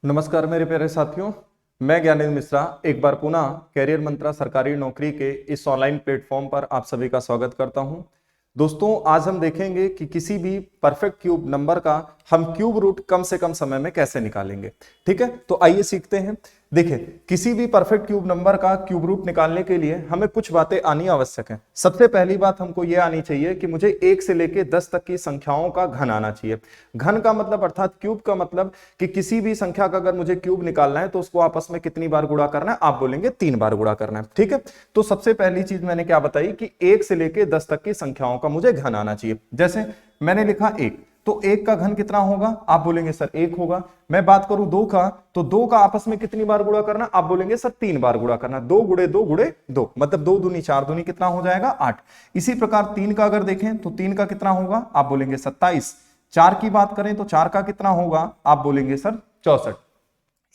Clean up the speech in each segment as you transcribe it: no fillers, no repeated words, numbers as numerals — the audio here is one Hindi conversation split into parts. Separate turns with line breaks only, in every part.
नमस्कार मेरे प्यारे साथियों, मैं ज्ञानेंद्र मिश्रा एक बार पुनः कैरियर मंत्रा सरकारी नौकरी के इस ऑनलाइन प्लेटफॉर्म पर आप सभी का स्वागत करता हूं। दोस्तों, आज हम देखेंगे कि किसी भी परफेक्ट क्यूब नंबर का हम क्यूब रूट कम से कम समय में कैसे निकालेंगे। ठीक है, तो आइए सीखते हैं। देखिए, किसी भी परफेक्ट क्यूब नंबर का क्यूब रूट निकालने के लिए हमें कुछ बातें आनी आवश्यक है। सबसे पहली बात हमको यह आनी चाहिए कि मुझे 1 से लेकर 10 तक की संख्याओं का घन आना चाहिए। घन का मतलब अर्थात क्यूब का मतलब कि किसी भी संख्या का अगर मुझे क्यूब निकालना है तो उसको आपस में कितनी बार गुणा करना है, आप बोलेंगे 3 बार गुणा करना है। ठीक है, तो सबसे पहली चीज मैंने क्या बताई कि 1 से लेकर 10 तक की संख्याओं का मुझे घन आना चाहिए। जैसे मैंने लिखा 1, तो 1 का घन कितना होगा, आप बोलेंगे सर 1 होगा। मैं बात करूं 2 का, तो 2 का आपस में कितनी बार गुणा करना, आप बोलेंगे सर 3 बार गुणा करना। 2 गुणे 2 गुणे 2 मतलब 2 दूनी 4 दूनी कितना हो जाएगा 8। इसी प्रकार 3 का अगर देखें तो 3 का कितना होगा, आप बोलेंगे 27। 4 की बात करें तो 4 का कितना होगा, आप बोलेंगे सर 64।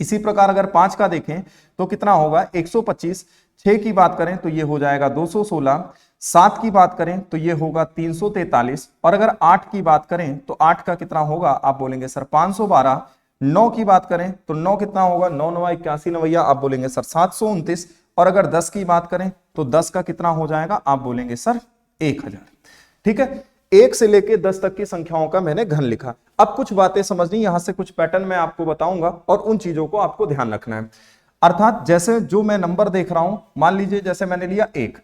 इसी प्रकार अगर 5 का देखें तो कितना होगा 125। 6 की बात करें तो ये हो जाएगा 216। 7 की बात करें तो ये होगा 343। और अगर 8 की बात करें तो 8 का कितना होगा, आप बोलेंगे सर 512। 9 की बात करें तो 9 कितना होगा, 9 9 81 नवैया, आप बोलेंगे सर 729। और अगर 10 की बात करें तो 10 का कितना हो जाएगा, आप बोलेंगे सर 1000। ठीक है, 1 से लेकर 10 तक की संख्याओं का मैंने घन लिखा। अब कुछ बातें समझनी, यहां से कुछ पैटर्न मैं आपको बताऊंगा और उन चीजों को आपको ध्यान रखना है। अर्थात जैसे जो मैं नंबर देख रहा हूं, मान लीजिए जैसे मैंने लिया 1,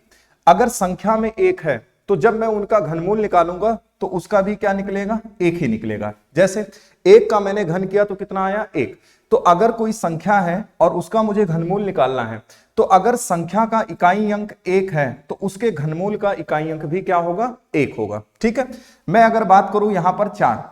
अगर संख्या में 1 है तो जब मैं उनका घनमूल निकालूंगा तो उसका भी क्या निकलेगा, 1 ही निकलेगा। जैसे 1 का मैंने घन किया तो कितना आया 1। तो अगर कोई संख्या है और उसका मुझे घनमूल निकालना है, तो अगर संख्या का इकाई अंक 1 है तो उसके घनमूल का इकाई अंक भी क्या होगा, 1 होगा। ठीक है, मैं अगर बात करूं यहां पर 4,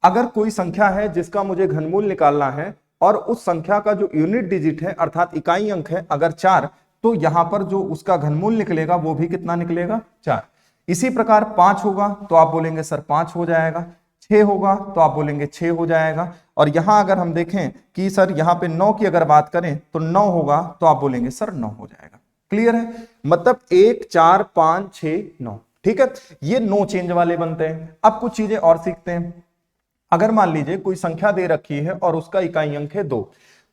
अगर कोई संख्या है जिसका मुझे घनमूल निकालना है और उस संख्या का जो यूनिट डिजिट है अर्थात इकाई अंक है अगर 4, तो यहां पर जो उसका घनमूल निकलेगा वो भी कितना निकलेगा, 4। इसी प्रकार 5 होगा तो आप बोलेंगे सर 5 हो जाएगा। 6 होगा तो आप बोलेंगे 6 हो जाएगा। और यहां अगर हम देखें कि सर यहां पे 9 की अगर बात करें तो 9 होगा तो आप बोलेंगे सर 9 हो जाएगा। क्लियर है, मतलब 1 4 5 6 9। ठीक है, ये नो चेंज वाले बनते हैं। अब कुछ चीजें और सीखते हैं। अगर मान लीजिए कोई संख्या दे रखी है और उसका इकाई अंक है 2,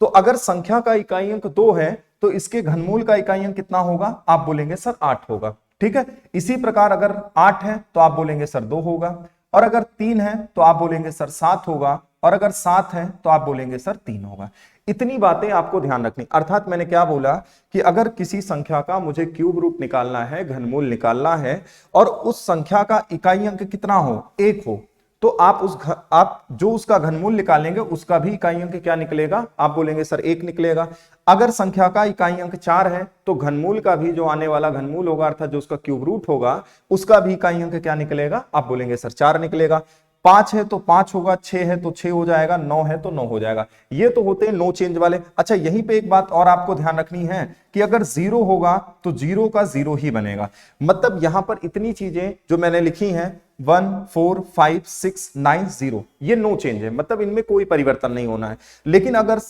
तो अगर संख्या का इकाई अंक 2 है तो इसके घनमूल का इकाई अंक कितना होगा, आप बोलेंगे सर 8 होगा। ठीक है, इसी प्रकार अगर 8 है तो आप बोलेंगे सर 2 होगा। और अगर 3 है तो आप बोलेंगे सर 7 होगा। और अगर 7 है तो आप बोलेंगे सर 3 होगा। इतनी बातें आपको ध्यान रखनी। अर्थात मैंने क्या बोला कि अगर किसी संख्या का मुझे क्यूब रूट निकालना है, घनमूल निकालना है और उस संख्या का इकाई अंक कितना हो, 1 हो, तो आप जो उसका घनमूल निकालेंगे उसका भी इकाई अंक क्या निकलेगा, आप बोलेंगे सर 1 निकलेगा। अगर संख्या का इकाई अंक 4 है तो घनमूल का भी जो आने वाला घनमूल होगा अर्थात जो उसका क्यूब रूट होगा उसका भी इकाई अंक क्या निकलेगा, आप बोलेंगे सर 4 निकलेगा। 5 है तो 5 होगा, 6 है तो 6 हो जाएगा, 9 है तो 9 हो जाएगा। ये तो होते हैं नो चेंज वाले। अच्छा, यहीं पे एक बात और आपको ध्यान रखनी है कि अगर 0 होगा तो 0 का 0 ही बनेगा। मतलब यहां पर इतनी चीजें जो मैंने लिखी हैं 1 4 5 6 9 0, ये नो चेंज है, मतलब इनमें कोई परिवर्तन नहीं होना है। लेकिन अगर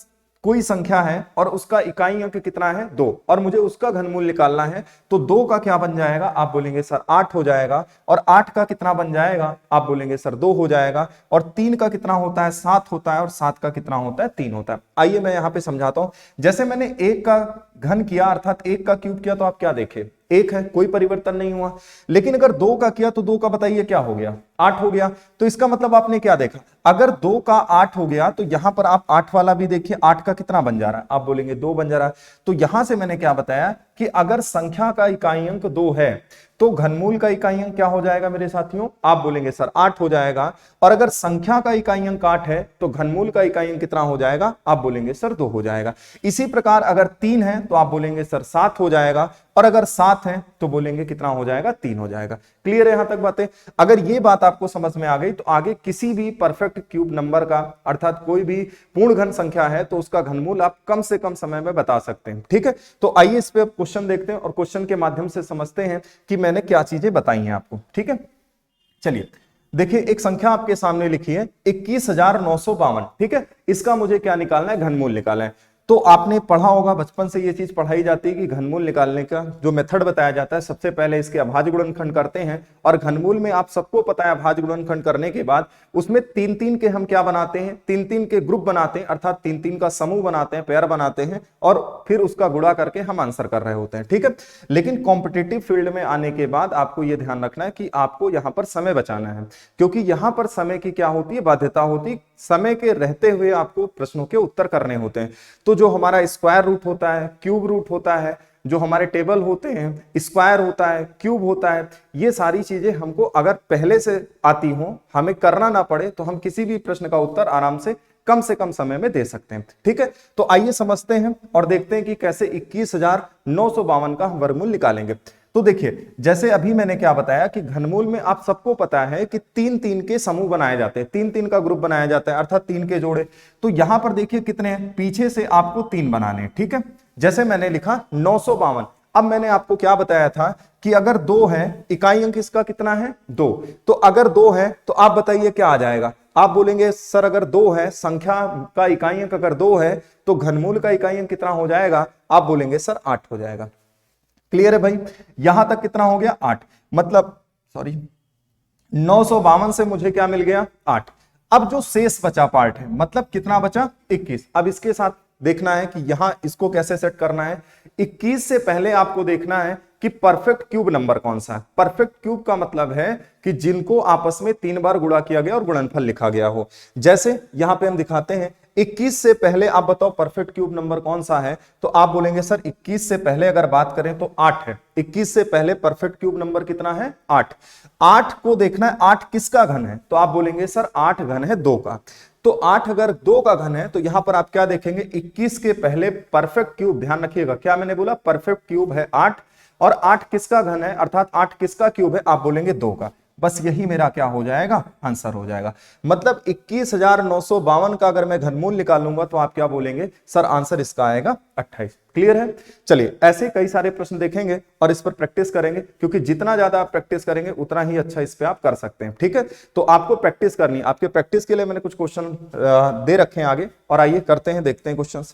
कोई संख्या है और उसका इकाई अंक कितना है 2 और मुझे उसका घनमूल निकालना है, तो 2 का क्या बन जाएगा, आप बोलेंगे सर 8 हो जाएगा। और 8 का कितना बन जाएगा, आप बोलेंगे सर 2 हो जाएगा। और 3 का कितना होता है, 7 होता है। और 7 का कितना होता है, 3 होता है। आइए मैं यहां पे समझाता हूं। जैसे मैंने 1 का घन किया अर्थात 1 का क्यूब किया तो आप क्या देखे, 1 है, कोई परिवर्तन नहीं हुआ। लेकिन अगर 2 का किया तो 2 का बताइए क्या हो गया, 8 हो गया। तो इसका मतलब आपने क्या देखा, अगर 2 का 8 हो गया तो यहां पर आप 8 वाला भी देखिए, 8 का कितना बन जा रहा है, आप बोलेंगे 2 बन जा रहा है। तो यहां से मैंने क्या बताया कि अगर संख्या का इकाई अंक 2 है तो घनमूल का इकाई अंक क्या हो जाएगा मेरे साथियों, आप बोलेंगे सर 8 हो जाएगा। और अगर संख्या का इकाई अंक 8 है तो घनमूल का इकाई अंक कितना हो जाएगा, आप बोलेंगे सर 2 हो जाएगा। इसी प्रकार अगर 3 है तो आप बोलेंगे सर 7 हो जाएगा। और अगर 7 है तो बोलेंगे कितना हो जाएगा, 3 हो जाएगा। क्लियर है यहां तक बातें। अगर ये बात आपको समझ में आ गई तो आगे किसी भी परफेक्ट क्यूब नंबर का अर्थात कोई भी पूर्ण घन संख्या है तो उसका घनमूल आप कम से कम समय में बता सकते हैं। ठीक है, तो आइए इस पे क्वेश्चन देखते हैं और क्वेश्चन के माध्यम से समझते हैं कि मैंने क्या चीजें बताई हैं आपको। ठीक है, चलिए देखिए, एक संख्या आपके सामने लिखी है 21,952। ठीक है, इसका मुझे क्या निकालना है, घनमूल निकालना है। तो आपने पढ़ा होगा, बचपन से ये चीज पढ़ाई जाती है कि घनमूल निकालने का जो मेथड बताया जाता है, सबसे पहले इसके अभाज्य गुणनखंड करते हैं, और घनमूल में आप सबको पता है अभाज्य गुणनखंड करने के बाद उसमें 3-3 के हम क्या बनाते हैं, 3-3 के ग्रुप बनाते हैं, अर्थात 3-3 का समूह बनाते हैं, पेयर बनाते हैं, और फिर उसका गुणा करके हम आंसर कर रहे होते हैं। ठीक है, लेकिन कॉम्पिटिटिव फील्ड में आने के बाद आपको यह ध्यान रखना है कि आपको यहां पर समय बचाना है, क्योंकि यहां पर समय की क्या होती है, बाध्यता होती, समय के रहते हुए आपको प्रश्नों के उत्तर करने होते हैं। तो जो हमारा स्क्वायर रूट होता है, क्यूब रूट होता है, जो हमारे टेबल होते हैं, स्क्वायर होता है, क्यूब होता है, ये सारी चीजें हमको अगर पहले से आती हो, हमें करना ना पड़े, तो हम किसी भी प्रश्न का उत्तर आराम से कम समय में दे सकते हैं। ठीक है, तो आइए समझते हैं और देखते हैं कि कैसे 21,952 का हम वर्गमूल निकालेंगे। तो देखिए, जैसे अभी मैंने क्या बताया कि घनमूल में आप सबको पता है कि 3-3 के समूह बनाए जाते हैं, 3-3 का ग्रुप बनाया जाता है, अर्थात 3 के जोड़े। तो यहां पर देखिए कितने हैं, पीछे से आपको 3 बनाने हैं। ठीक है, जैसे मैंने लिखा 952। अब मैंने आपको क्या बताया था कि अगर 2 है, इकाई अंक इसका कितना है, 2। तो अगर 2 है तो आप बताइए क्या आ जाएगा। आप बोलेंगे सर अगर 2 है, संख्या का इकाई अंक अगर 2 है, तो घनमूल का इकाई अंक कितना हो जाएगा, आप बोलेंगे सर 8 हो जाएगा। क्लियर है भाई, यहां तक कितना हो गया, 8। मतलब 952 से मुझे क्या मिल गया, 8। अब जो शेष बचा पार्ट है, मतलब कितना बचा, 21। अब इसके साथ देखना है कि यहां इसको कैसे सेट करना है। 21 से पहले आपको देखना है कि परफेक्ट क्यूब नंबर कौन सा है। परफेक्ट क्यूब का मतलब है कि जिनको आपस में 3 बार गुणा किया गया और गुणनफल लिखा गया हो। जैसे यहां पे हम दिखाते हैं, 21 से पहले आप बताओ परफेक्ट क्यूब नंबर कौन सा है, तो आप बोलेंगे सर 21 से पहले अगर बात करें तो 8 है। 21 से पहले परफेक्ट क्यूब नंबर कितना है, 8। 8 को देखना है 8 किसका घन है, तो आप बोलेंगे सर 8 घन है 2 का। तो 8 अगर 2 का घन है तो यहां पर आप क्या देखेंगे, 21 के पहले परफेक्ट क्यूब, ध्यान रखिएगा क्या मैंने बोला, परफेक्ट क्यूब है 8, और 8 किसका घन है, अर्थात 8 किसका क्यूब है, आप बोलेंगे 2 का। बस यही मेरा क्या हो जाएगा, आंसर हो जाएगा। मतलब 21,952 का अगर मैं घनमूल निकालूंगा तो आप क्या बोलेंगे, सर आंसर इसका आएगा 28। क्लियर है, चलिए ऐसे कई सारे प्रश्न देखेंगे और इस पर प्रैक्टिस करेंगे, क्योंकि जितना ज्यादा आप प्रैक्टिस करेंगे उतना ही अच्छा इस पे आप कर सकते हैं। ठीक है, तो आपको प्रैक्टिस करनी, आपके प्रैक्टिस के लिए मैंने कुछ क्वेश्चन दे रखे हैं आगे, और आइए करते हैं, देखते हैं क्वेश्चन।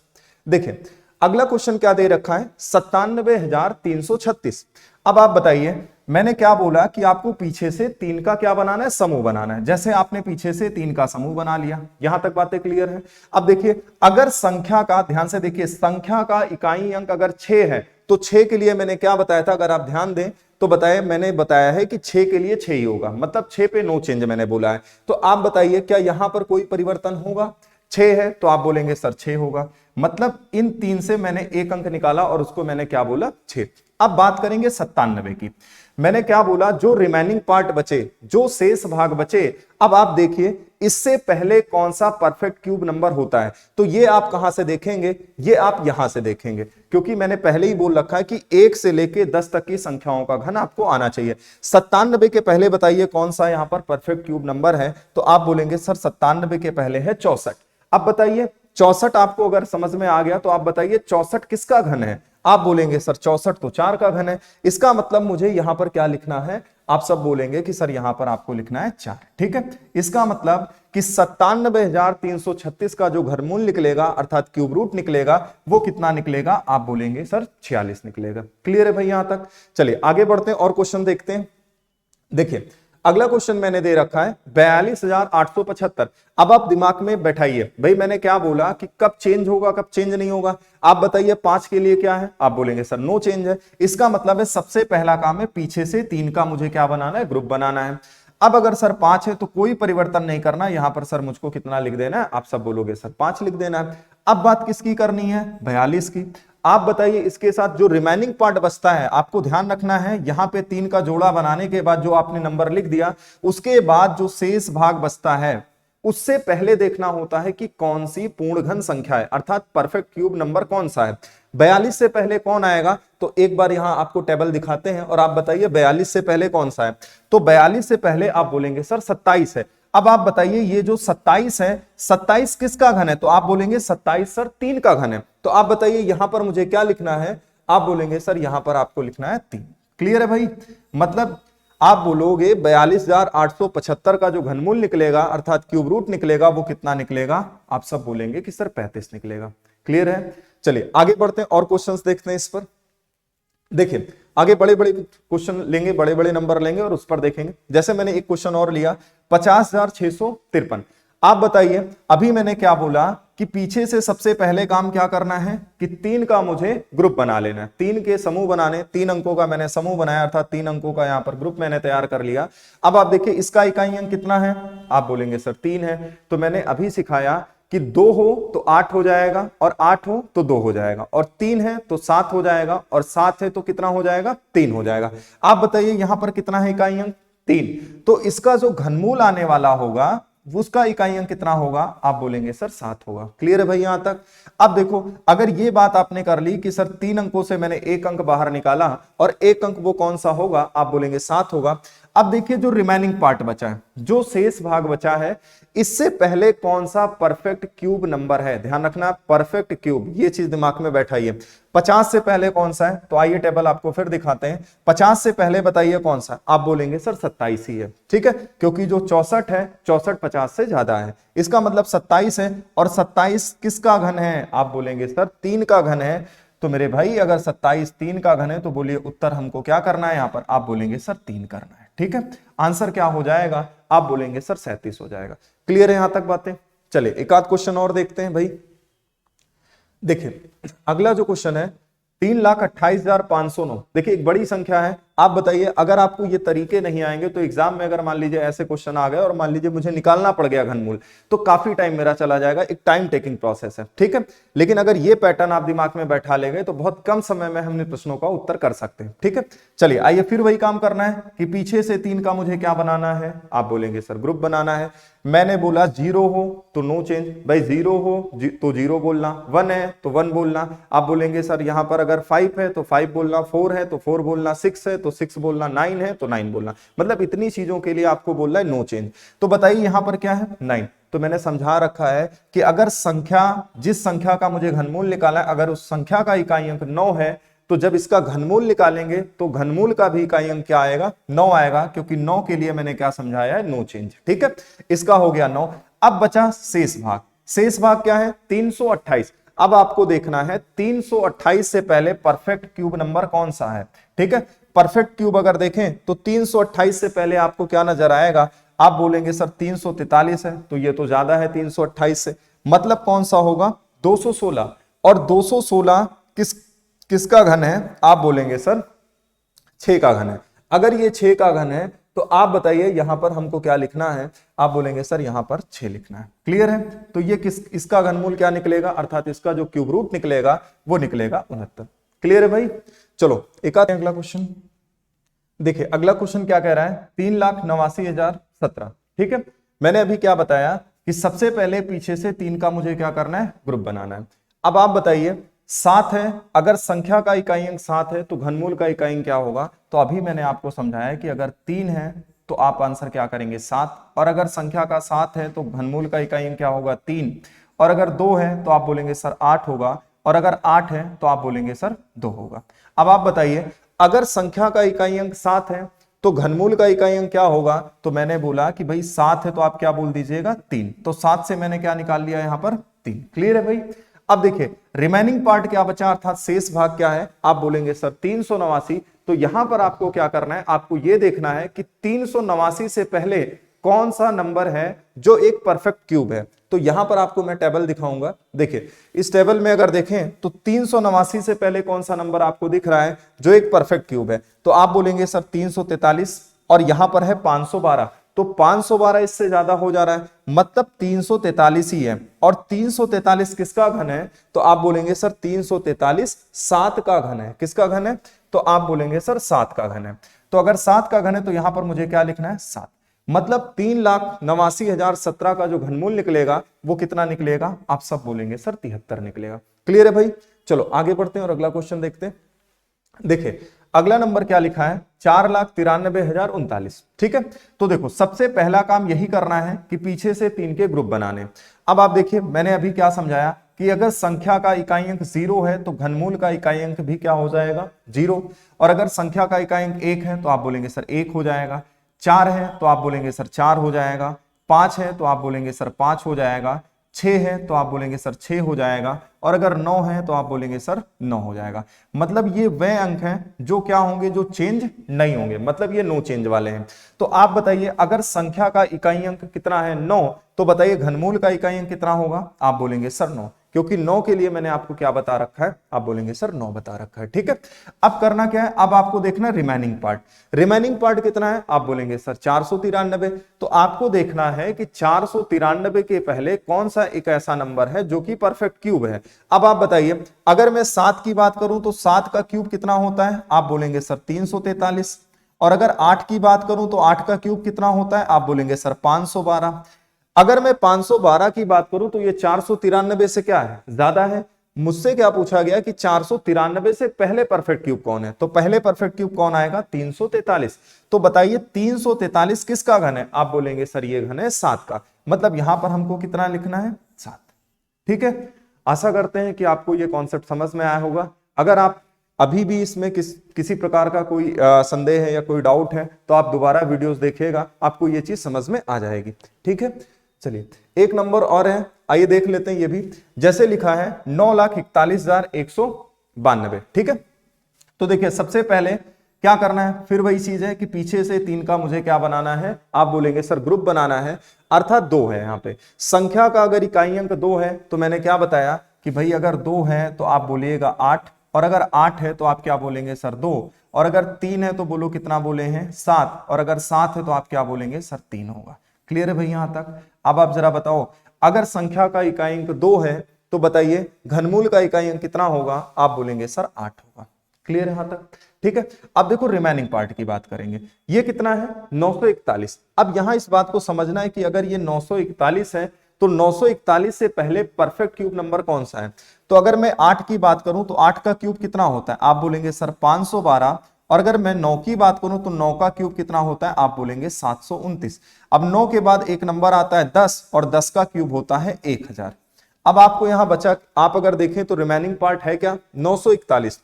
देखिए अगला क्वेश्चन क्या दे रखा है, 97,336। अब आप बताइए, मैंने क्या बोला कि आपको पीछे से 3 का क्या बनाना है, समूह बनाना है। जैसे आपने पीछे से 3 का समूह बना लिया, यहां तक बातें क्लियर है। अब देखिए, अगर संख्या का, ध्यान से देखिए, संख्या का इकाई अंक अगर 6 है, तो 6 के लिए मैंने क्या बताया था, अगर आप ध्यान दें तो मैंने बताया है कि 6 के लिए 6 ही होगा, मतलब 6 पे नो चेंज मैंने बोला है। तो आप बताइए क्या यहां पर कोई परिवर्तन होगा, 6 है तो आप बोलेंगे सर 6 होगा, मतलब इन 3 से मैंने एक अंक निकाला और उसको मैंने क्या बोला, 6। अब बात करेंगे 97 की। मैंने क्या बोला, जो रिमेनिंग पार्ट बचे, जो शेष भाग बचे, अब आप देखिए इससे पहले कौन सा परफेक्ट क्यूब नंबर होता है, तो ये आप कहां से देखेंगे, ये आप यहां से देखेंगे, क्योंकि मैंने पहले ही बोल रखा है कि 1 से लेके 10 तक की संख्याओं का घन आपको आना चाहिए। 97 के पहले बताइए कौन सा यहां पर परफेक्ट क्यूब नंबर है, तो आप बोलेंगे सर 97 के पहले है 64। अब बताइए 64 आपको अगर समझ में आ गया तो आप बताइए 64 किसका घन है, आप बोलेंगे सर 64 तो 4 का घन है। इसका मतलब मुझे यहां पर क्या लिखना है, आप सब बोलेंगे कि सर यहां पर आपको लिखना है 4। ठीक है, इसका मतलब कि 97,336 का जो घनमूल निकलेगा, अर्थात क्यूब रूट निकलेगा, वो कितना निकलेगा, आप बोलेंगे सर 46 निकलेगा। क्लियर है भाई यहां तक, चलिए आगे बढ़ते हैं और क्वेश्चन देखते हैं। देखिए अगला क्वेश्चन मैंने दे रखा है 42,875। अब आप दिमाग में बैठाइए, भाई मैंने क्या बोला कि कब चेंज होगा कब चेंज नहीं होगा, आप बताइए 5 के लिए क्या है, आप बोलेंगे सर नो चेंज है। इसका मतलब है सबसे पहला काम है पीछे से 3 का मुझे क्या बनाना है, ग्रुप बनाना है। अब अगर सर 5 है तो कोई परिवर्तन नहीं करना, यहां पर सर मुझको कितना लिख देना है, आप सब बोलोगे सर 5 लिख देना है। अब बात किसकी करनी है, 42 की। आप बताइए इसके साथ जो रिमेनिंग पार्ट बचता है, आपको ध्यान रखना है यहां पे 3 का जोड़ा बनाने के बाद जो आपने नंबर लिख दिया, उसके बाद जो शेष भाग बचता है उससे पहले देखना होता है कि कौन सी पूर्ण घन संख्या है, अर्थात परफेक्ट क्यूब नंबर कौन सा है। 42 से पहले कौन आएगा, तो एक बार यहां आपको टेबल दिखाते हैं और आप बताइए 42 से पहले कौन सा है, तो 42 से पहले आप बोलेंगे सर 27 है। अब आप बताइए ये जो 27 है, 27 किसका घन है, तो आप बोलेंगे 27 सर 3 का घन है। तो आप बताइए यहां पर मुझे क्या लिखना है, आप बोलेंगे सर यहां पर आपको लिखना है 3। क्लियर है भाई, मतलब आप बोलोगे 42,875 का जो घनमूल निकलेगा अर्थात क्यूब रूट निकलेगा वो कितना निकलेगा, आप सब बोलेंगे कि सर 35 निकलेगा। क्लियर है? चलिए आगे बढ़ते हैं और क्वेश्चंस देखते हैं इस पर। देखिए आगे बड़े बड़े क्वेश्चन लेंगे, बड़े बड़े नंबर लेंगे और उस पर देखेंगे। जैसे मैंने एक क्वेश्चन और लिया 50,653। आप बताइए, अभी मैंने क्या बोला कि पीछे से सबसे पहले काम क्या करना है कि 3 का मुझे ग्रुप बना लेना है, 3 के समूह बनाने, 3 अंकों का मैंने समूह बनाया अर्थात 3 अंकों का यहां पर ग्रुप मैंने तैयार कर लिया। अब आप देखिए इसका इकाई अंक कितना है, आप बोलेंगे सर 3 है। तो मैंने अभी सिखाया कि 2 हो तो 8 हो जाएगा और 8 हो तो 2 हो जाएगा और 3 है तो 7 हो जाएगा और 7 है तो कितना हो जाएगा, 3 हो जाएगा। आप बताइए यहां पर कितना है इकाई अंक, 3। तो इसका जो घनमूल आने वाला होगा उसका इकाई अंक कितना होगा, आप बोलेंगे सर 7 होगा। क्लियर है भाई यहां तक? अब देखो अगर ये बात आपने कर ली कि सर 3 अंकों से मैंने 1 अंक बाहर निकाला और 1 अंक वो कौन सा होगा, आप बोलेंगे 7 होगा। अब देखिए जो रिमेनिंग पार्ट बचा है, जो शेष भाग बचा है, इससे पहले कौन सा परफेक्ट क्यूब नंबर है, ध्यान रखना परफेक्ट क्यूब, ये चीज दिमाग में बैठाइए। 50 से पहले कौन सा है, तो आइए टेबल आपको फिर दिखाते हैं। 50 से पहले बताइए कौन सा, आप बोलेंगे सर 27 ही है। ठीक है, क्योंकि जो 64 है 64 50 से ज्यादा है, इसका मतलब 27 है। और 27 किसका घन है, आप बोलेंगे सर 3 का घन है। तो मेरे भाई अगर 27 3 का घन है तो बोलिए उत्तर हमको क्या करना है यहां पर, आप बोलेंगे सर 3 करना है। ठीक है, आंसर क्या हो जाएगा, आप बोलेंगे सर 37 हो जाएगा। क्लियर है यहां तक बातें? चलिए एक आध क्वेश्चन और देखते हैं भाई। देखिए अगला जो क्वेश्चन है 3,28,509। देखिए एक बड़ी संख्या है। आप बताइए अगर आपको ये तरीके नहीं आएंगे तो एग्जाम में अगर मान लीजिए ऐसे क्वेश्चन आ गए और मान लीजिए मुझे निकालना पड़ गया घनमूल, तो काफी टाइम मेरा चला जाएगा, एक टाइम टेकिंग प्रोसेस है। ठीक है, लेकिन अगर ये पैटर्न आप दिमाग में बैठा लेंगे तो बहुत कम समय में हमने प्रश्नों का उत्तर कर सकते हैं। ठीक है, चलिए आइए फिर वही काम करना है कि पीछे से 3 का मुझे क्या बनाना है, आप बोलेंगे सर ग्रुप बनाना है। मैंने बोला 0 हो तो नो चेंज, भाई 0 हो तो 0 बोलना, 1 है तो 1 बोलना। आप बोलेंगे सर यहां पर अगर 5 है तो 5 बोलना, 4 है तो 4 बोलना, 6 है तो 6 बोलना, 9 है तो 9 बोलना। मतलब इतनी चीजों के लिए आपको बोल रहा है नो चेंज। तो बताइए यहां पर क्या है 9। तो मैंने समझा रखा है कि अगर संख्या, जिस संख्या का मुझे घनमूल निकाला है, अगर उस संख्या का इकाई अंक 9 है तो जब इसका घनमूल निकालेंगे तो घनमूल का भी इकाई अंक क्या आएगा, 9 आएगा, क्योंकि 9 के लिए मैंने क्या समझाया है, नो चेंज। ठीक है, इसका हो गया 9। अब बचा शेष भाग। शेष भाग क्या है 328। अब आपको देखना है 328 से पहले परफेक्ट क्यूब नंबर कौन सा है। ठीक है, परफेक्ट क्यूब अगर देखें तो 328 से पहले आपको क्या नजर आएगा, आप बोलेंगे सर 343 है, तो ये तो ज्यादा है 328 से, मतलब कौन सा होगा 216। और 216 किसका घन है, आप बोलेंगे सर 6 का घन है। अगर ये 6 का घन है तो आप बताइए यहां पर हमको क्या लिखना है, आप बोलेंगे सर यहां पर 6 लिखना है। क्लियर है? तो ये इसका घनमूल क्या निकलेगा, अर्थात इसका जो क्यूब रूट निकलेगा वो निकलेगा 69। क्लियर है भाई? चलो एक अगला क्वेश्चन देखिए। अगला क्वेश्चन क्या कह रहा है 3,89,017। ठीक है, मैंने अभी क्या बताया कि सबसे पहले पीछे से 3 का मुझे क्या करना है, ग्रुप बनाना है। अब आप बताइए 7 है, अगर संख्या का इकाई अंक 7 है तो घनमूल का इकाई अंक क्या होगा। तो अभी मैंने आपको समझाया कि अगर 3 है तो आप आंसर क्या करेंगे 7, और अगर संख्या का 7 है तो घनमूल का इकाई अंक क्या होगा 3, और अगर 2 है तो आप बोलेंगे सर 8 होगा, और अगर 8 है तो आप बोलेंगे सर 2 होगा। अब आप बताइए अगर संख्या का इकाई अंक 7 है तो घनमूल का इकाई अंक क्या होगा। तो मैंने बोला कि भाई 7 है तो आप क्या बोल दीजिएगा 3, तो 7 से मैंने क्या निकाल लिया यहां पर 3। क्लियर है भाई? अब देखिए रिमेनिंग पार्ट क्या बचा, अर्थात शेष भाग क्या है, आप बोलेंगे सर 389। तो यहां पर आपको क्या करना है, आपको यह देखना है कि 389 से पहले कौन सा नंबर है जो एक परफेक्ट क्यूब है। तो यहां पर आपको मैं टेबल दिखाऊंगा। देखिए इस टेबल में अगर देखें तो 389 से पहले कौन सा नंबर आपको दिख रहा है जो एक परफेक्ट क्यूब है। तो आप बोलेंगे सर 343, और यहां पर है 512, तो 512 इससे ज्यादा हो जा रहा है, मतलब 343 ही है। और 343 किसका घन है, तो आप बोलेंगे सर 343 7 का घन है। किसका घन है, तो आप बोलेंगे सर 7 का घन है। तो अगर 7 का घन है तो यहां पर मुझे क्या लिखना है 7, मतलब 3,89,017 का जो घनमूल निकलेगा वो कितना निकलेगा, आप सब बोलेंगे सर 73 निकलेगा। क्लियर है भाई? चलो आगे बढ़ते हैं और अगला क्वेश्चन देखते हैं। देखिए अगला नंबर क्या लिखा है 4,93,039। ठीक है, तो देखो सबसे पहला काम यही करना है कि पीछे से 3 के ग्रुप बनाने। अब आप देखिए मैंने अभी क्या समझाया कि अगर संख्या का इकाई अंक 0 है तो घनमूल का इकाई अंक भी क्या हो जाएगा 0, और अगर संख्या का इकाई अंक 1 है तो आप बोलेंगे सर 1 हो जाएगा, 4 है तो आप बोलेंगे सर 4 हो जाएगा, 5 है तो आप बोलेंगे सर 5 हो जाएगा, 6 है तो आप बोलेंगे सर 6 हो जाएगा, और अगर 9 है तो आप बोलेंगे सर 9 हो जाएगा। मतलब ये वह अंक हैं जो क्या होंगे, जो चेंज नहीं होंगे, मतलब ये नो चेंज वाले हैं। तो आप बताइए अगर संख्या का इकाई अंक कितना है 9, तो बताइए घनमूल का इकाई अंक कितना होगा, आप बोलेंगे सर 9, क्योंकि 9 के लिए मैंने आपको क्या बता रखा है, आप बोलेंगे सर 9 बता रखा है। ठीक है, अब करना क्या है, अब आपको देखना रिमेनिंग पार्ट। रिमेनिंग पार्ट कितना है, आप बोलेंगे सर 493। तो आपको देखना है कि 493 के पहले कौन सा एक ऐसा नंबर है जो कि परफेक्ट क्यूब है। अब आप बताइए अगर मैं 7 की बात करूं तो 7 का क्यूब कितना होता है, आप बोलेंगे सर 343, और अगर 8 की बात करूं तो 8 का क्यूब कितना होता है, आप बोलेंगे सर 512। अगर मैं 512 की बात करूं तो ये 493 से क्या है, ज्यादा है। मुझसे क्या पूछा गया कि 493 से पहले परफेक्ट क्यूब कौन है, तो पहले परफेक्ट क्यूब कौन आएगा, 343। तो बताइए 343 किसका घन है, आप बोलेंगे सर ये घन है 7 का। मतलब यहां पर हमको कितना लिखना है, 7। ठीक है, आशा करते हैं कि आपको ये कॉन्सेप्ट समझ में आया होगा। अगर आप अभी भी इसमें किसी प्रकार का कोई संदेह है या कोई डाउट है तो आप दोबारा वीडियोस देखिएगा, आपको ये चीज समझ में आ जाएगी। ठीक है, चलिए एक नंबर और है, आइए देख लेते हैं ये भी। जैसे लिखा है 9,41,192। ठीक है, तो देखिए सबसे पहले क्या करना है, फिर वही चीज है कि पीछे से 3 का मुझे क्या बनाना है, आप बोलेंगे सर ग्रुप बनाना है, अर्थात 2 है। यहाँ पे संख्या का अगर इकाई अंक 2 है तो मैंने क्या बताया कि भाई अगर 2 है तो आप बोलिएगा 8, और अगर 8 है तो आप क्या बोलेंगे सर 2, और अगर 3 है तो बोलो कितना बोले हैं 7, और अगर 7 है तो आप क्या बोलेंगे सर 3 होगा। क्लियर है भाई यहां तक। अब आप जरा बताओ अगर संख्या का इकाई अंक 2 है तो बताइए घनमूल का इकाई अंक कितना होगा, आप बोलेंगे सर 8 होगा। क्लियर है यहां तक। ठीक है, अब देखो रिमेनिंग पार्ट की बात करेंगे। ये कितना है 941। अब यहां इस बात को समझना है कि अगर ये 941 है तो 941 से पहले परफेक्ट क्यूब नंबर कौन सा है। तो अगर मैं 8 की बात करूं तो 8 का क्यूब कितना होता है, आप बोलेंगे सर 512, और अगर मैं 9 की बात करूं तो 9 का क्यूब कितना होता है, आप बोलेंगे 729। अब 9 के बाद एक नंबर आता है 10, और 10 का क्यूब होता है 1000। अब आपको यहां बचा, आप अगर देखें तो रिमेनिंग पार्ट है क्या 941।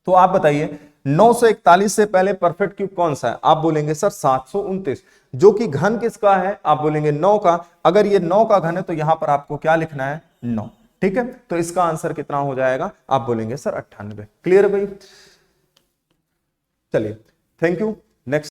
तो आप बताइए 941 से पहले परफेक्ट क्यूब कौन सा है, आप बोलेंगे सर 729, जो कि घन किसका है, आप बोलेंगे 9 का। अगर ये 9 का घन है तो यहां पर आपको क्या लिखना है 9। ठीक है, तो इसका आंसर कितना हो जाएगा, आप बोलेंगे सर 98। क्लियर है भाई। चलिए, थैंक यू। नेक्स्ट